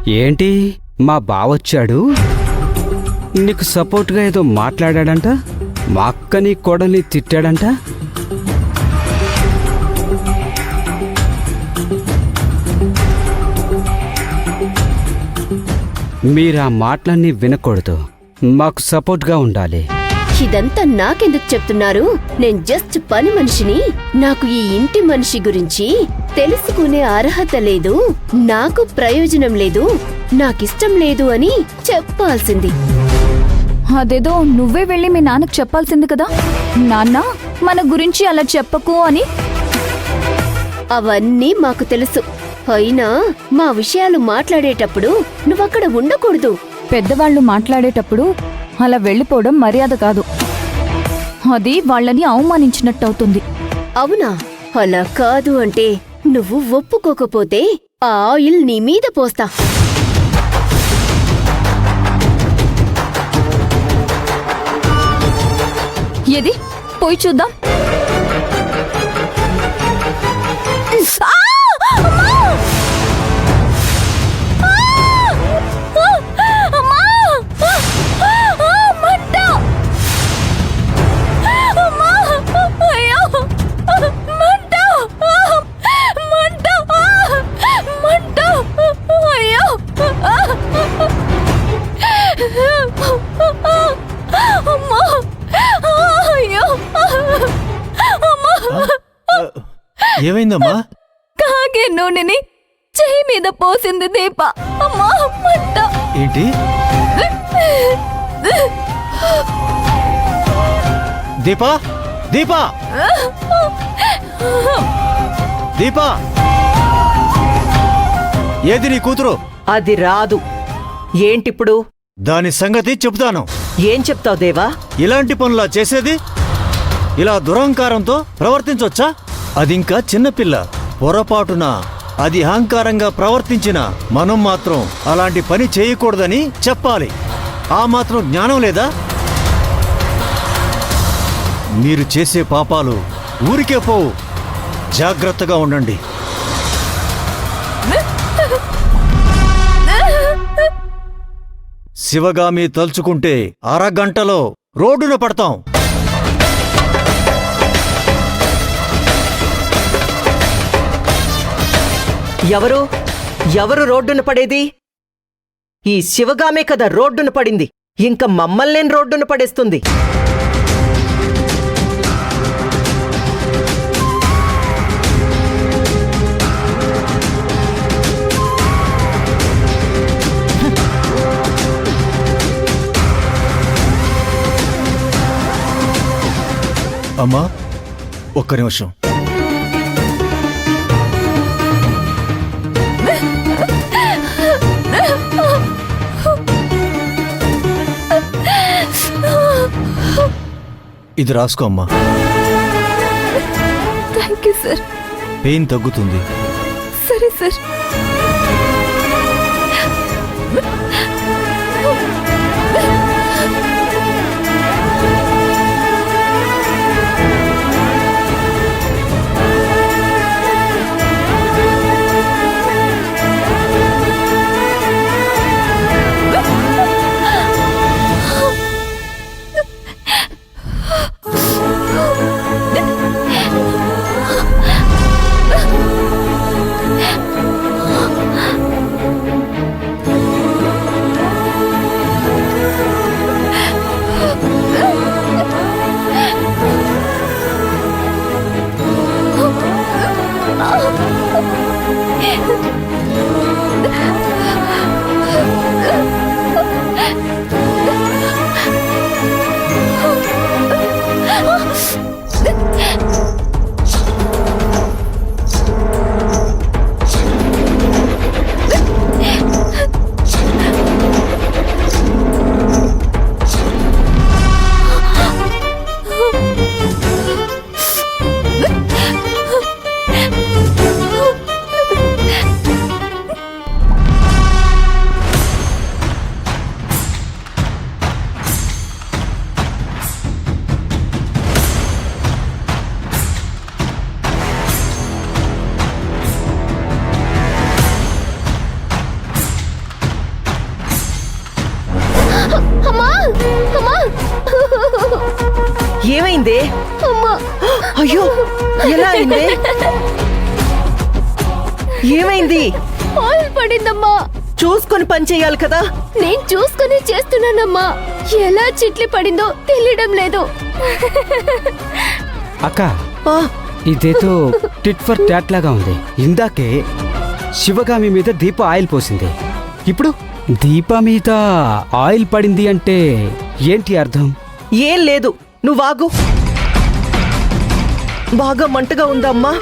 ఏంటి మా బావొచ్చాడు నీకు సపోర్ట్గా ఏదో మాట్లాడాడంట, మా అక్కని కోడల్ని తిట్టాడంట. మీరా మాటలన్నీ వినకూడదు, మాకు సపోర్ట్గా ఉండాలి. ఇదంతా నాకెందుకు చెప్తున్నారు? నేను జస్ట్ పని మనిషిని. నాకు ఈ ఇంటి మనిషి గురించి తెలుసుకునే అర్హత లేదు, నాకు ప్రయోజనం లేదు, నాకిష్టం లేదు అని చెప్పాల్సింది. అదేదో నువ్వే వెళ్ళి మీ నాన్నకు చెప్పాల్సింది కదా, నాన్న మన గురించి అలా చెప్పకు అని. అవన్నీ మాకు తెలుసు. అయినా మా విషయాలు మాట్లాడేటప్పుడు నువ్వక్కడ ఉండకూడదు. పెద్దవాళ్లు మాట్లాడేటప్పుడు అలా వెళ్ళిపోవడం మర్యాద కాదు, అది వాళ్ళని అవమానించినట్టవుతుంది. అవునా? అలా కాదు అంటే నువ్వు ఒప్పుకోకపోతే ఆ ఆయిల్ నీ మీద పోస్తా. ఏది పోయి చూద్దాం. ఏమైందమ్మా? కాగే నూనెని చెయ్యి మీద పోసింది దీప. అమ్మా మంట. ఏంటి? దీపా, దీపా, దీపా, ఏది నీ కూతురు? అది రాదు. ఏంటిప్పుడు? దాని సంగతి చెప్తాను. ఏం చెప్తావు దేవా? ఇలాంటి పనులా చేసేది? ఇలా దురహంకారంతో ప్రవర్తించొచ్చా? అదింకా చిన్నపిల్ల. పొరపాటున అది అహంకారంగా ప్రవర్తించిన మనం మాత్రం అలాంటి పని చేయకూడదని చెప్పాలి. ఆ మాత్రం జ్ఞానం లేదా? మీరు చేసే పాపాలు ఊరికే పోవు. జాగ్రత్తగా ఉండండి. శివగామి తలుచుకుంటే అరగంటలో రోడ్డున పడతాం. ఎవరు రోడ్డున పడేది? ఈ శివగామే కదా రోడ్డున పడింది. ఇంక మమ్మల్నేం రోడ్డున పడేస్తుంది? అమ్మా, ఒక్క నిమిషం. ఇది రాసుకో అమ్మా. Thank you sir. పెయిన్ తగ్గుతుంది. సరే సార్. ఏమైంది? అమ్మా అయ్యో, ఎలా అయింది? ఏమైంది? ఆయిల్ పడిందమ్మా. చూసుకొని పని చేయాలి కదా. నేను చూసుకుని చేస్తున్నానమ్మా. ఎలా చిట్లి పడిందో తెలియడం లేదు. అక్క ఆ, ఇదేదో టిట్ ఫర్ టాట్ లాగా ఉంది. ఇందాకే శివగామి మీద దీప ఆయిల్ పోసింది, ఇప్పుడు దీప మీద ఆయిల్ పడింది అంటే ఏంటి అర్థం? ఏం లేదు, నువ్వాగు. బాగా మంటగా ఉందమ్మా.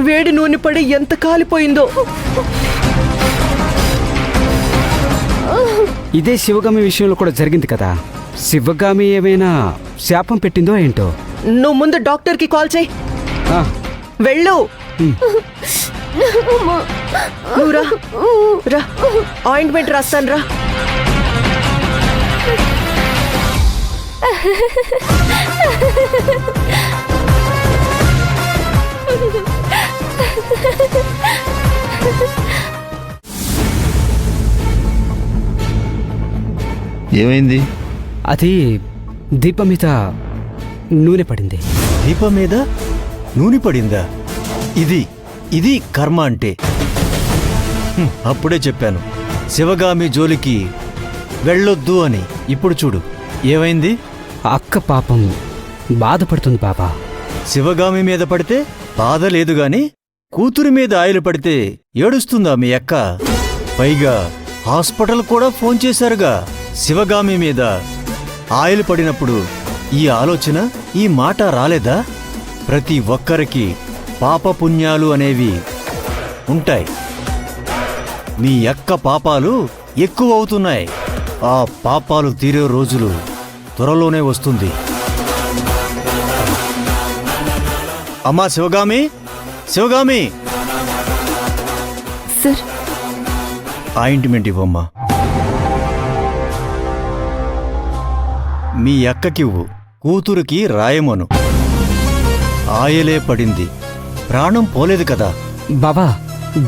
వేడి నూనె పడి ఎంత కాలిపోయిందో. ఇదే శివగామి విషయంలో కూడా జరిగింది కదా. శివగామి ఏమైనా శాపం పెట్టిందో ఏంటో. నువ్వు ముందు డాక్టర్కి కాల్ చేయి. ఆ, వెళ్ళు. నువ్వు రా, రా. ఆయింట్మెంట్ రాస్తాను రా. ఏమైంది? అది దీపం మీద నూనె పడింది. దీపం మీద నూనె పడిందా? ఇది ఇది కర్మ అంటే. అప్పుడే చెప్పాను శివగామి జోలికి వెళ్ళొద్దు అని. ఇప్పుడు చూడు ఏమైంది. అక్క పాపం బాధపడుతుంది బాబా. శివగామి మీద పడితే బాధ లేదు గాని కూతురి మీద ఆయిల్ పడితే ఏడుస్తుందా మీ అక్క? పైగా హాస్పిటల్ కూడా ఫోన్ చేశారుగా. శివగామి మీద ఆయిల్ పడినప్పుడు ఈ ఆలోచన, ఈ మాట రాలేదా? ప్రతి ఒక్కరికి పాపపుణ్యాలు అనేవి ఉంటాయి. మీ అక్క పాపాలు ఎక్కువ అవుతున్నాయి. ఆ పాపాలు తీరే రోజులు త్వరలోనే వస్తుంది. అమ్మా శివగామి, శివగామి, సార్, ఆయింట్మెంట్ ఇవ్వమ్మా. మీ అక్కకివ్వు, కూతురికి రాయమను. ఆయలే పడింది, ప్రాణం పోలేదు కదా. బాబా,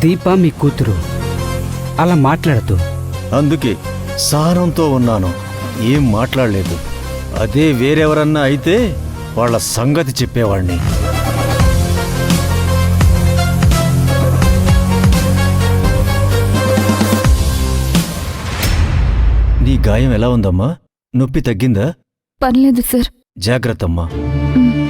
దీప మీ కూతురు, అలా మాట్లాడద్దు. అందుకే సహనంతో ఉన్నాను, ఏం మాట్లాడలేదు. అదే వేరెవరన్నా అయితే వాళ్ళ సంగతి చెప్పేవాణ్ణి. నీ గాయం ఎలా ఉందమ్మా? నొప్పి తగ్గిందా? పర్లేదు సార్. జాగ్రత్తమ్మా. మ్.